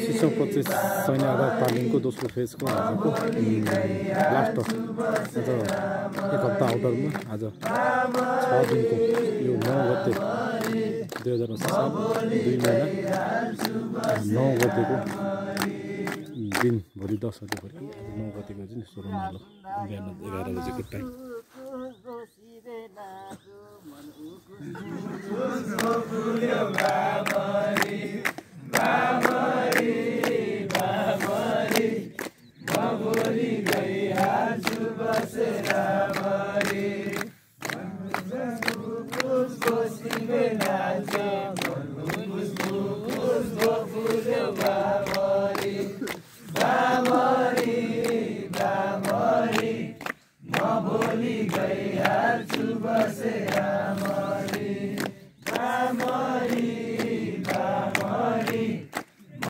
शिक्षक 25 सैन्य आधार तालिमको दोस्रो फेजको आजको लास्ट आज एक हप्ता आउटरमा आज 6 दिनको यो 9 गते 2080 साल 2 महिना 9 गतेको दिन भोलि 10 गते भोलि 9 गतेको चाहिँ 16 माल बिहान 11 बजेको टाइम Bye.